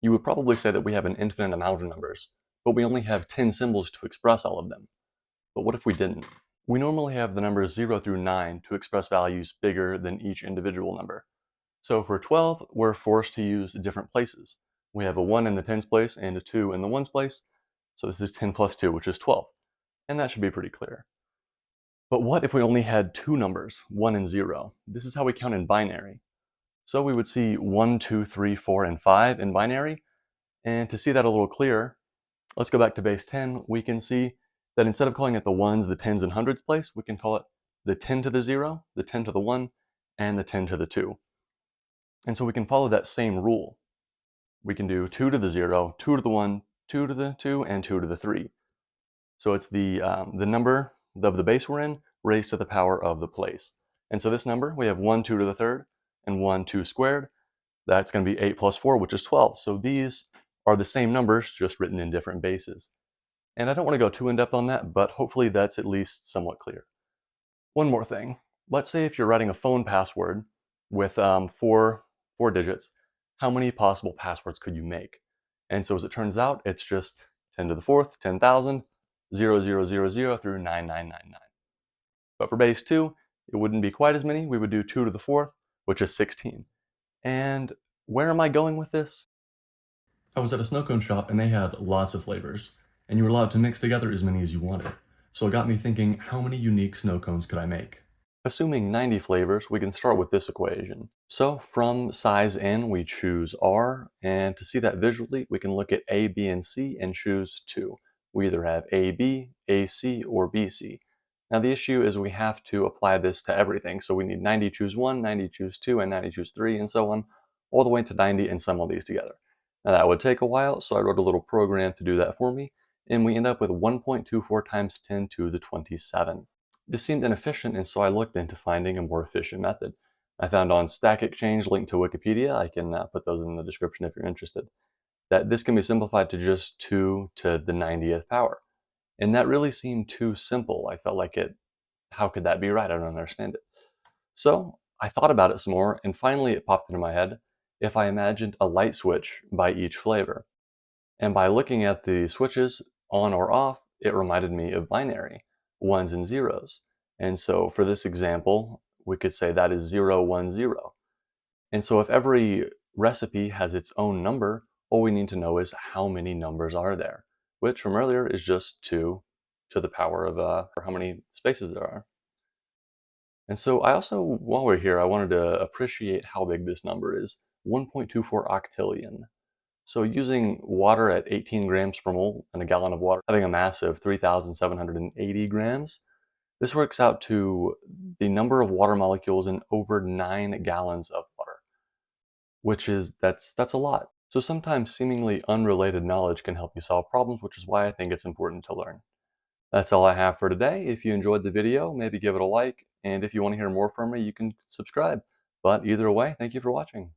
You would probably say that we have an infinite amount of numbers, but we only have 10 symbols to express all of them. But what if we didn't? We normally have the numbers 0 through 9 to express values bigger than each individual number. So for 12, we're forced to use different places. We have a 1 in the tens place and a 2 in the ones place. So this is 10 plus 2, which is 12. And that should be pretty clear. But what if we only had two numbers, 1 and 0? This is how we count in binary. So we would see 1, 2, 3, 4, and 5 in binary. And to see that a little clearer, let's go back to base 10. We can see that instead of calling it the ones, the tens, and hundreds place, we can call it the 10 to the 0, the 10 to the 1, and the 10 to the 2. And so we can follow that same rule. We can do 2 to the 0, 2 to the 1, 2 to the 2, and 2 to the 3. So it's the number of the base we're in raised to the power of the place. And so this number, we have 1, 2 to the third, and 1, 2 squared. That's going to be 8 plus 4, which is 12. So these are the same numbers, just written in different bases. And I don't want to go too in-depth on that, but hopefully that's at least somewhat clear. One more thing. Let's say if you're writing a phone password with four digits, how many possible passwords could you make? And so as it turns out, it's just 10 to the fourth, 10,000, 0000 through 9999. But for base 2, it wouldn't be quite as many. We would do 2 to the fourth, which is 16. And where am I going with this? I was at a snow cone shop and they had lots of flavors, and you were allowed to mix together as many as you wanted. So it got me thinking, how many unique snow cones could I make? Assuming 90 flavors, we can start with this equation. So from size n, we choose R, and to see that visually, we can look at A, B, and C and choose 2. We either have AB, AC, or BC. Now the issue is we have to apply this to everything, so we need 90 choose 1, 90 choose 2, and 90 choose 3, and so on, all the way to 90 and sum all these together. Now that would take a while, so I wrote a little program to do that for me, and we end up with 1.24 times 10 to the 27. This seemed inefficient, and so I looked into finding a more efficient method. I found on Stack Exchange, linked to Wikipedia, I can put those in the description if you're interested, that this can be simplified to just 2 to the 90th power. And that really seemed too simple. I felt like how could that be right? I don't understand it. So I thought about it some more, and finally it popped into my head if I imagined a light switch by each flavor. And by looking at the switches on or off, it reminded me of binary, ones and zeros. And so for this example, we could say that is 0, 1, 0. And so if every recipe has its own number, all we need to know is how many numbers are there, which from earlier is just 2 to the power of or how many spaces there are. And so I also, while we're here, I wanted to appreciate how big this number is, 1.24 octillion. So using water at 18 grams per mole and a gallon of water having a mass of 3,780 grams, this works out to the number of water molecules in over 9 gallons of water, that's a lot. So sometimes seemingly unrelated knowledge can help you solve problems, which is why I think it's important to learn. That's all I have for today. If you enjoyed the video, maybe give it a like, and if you want to hear more from me, you can subscribe. But either way, thank you for watching.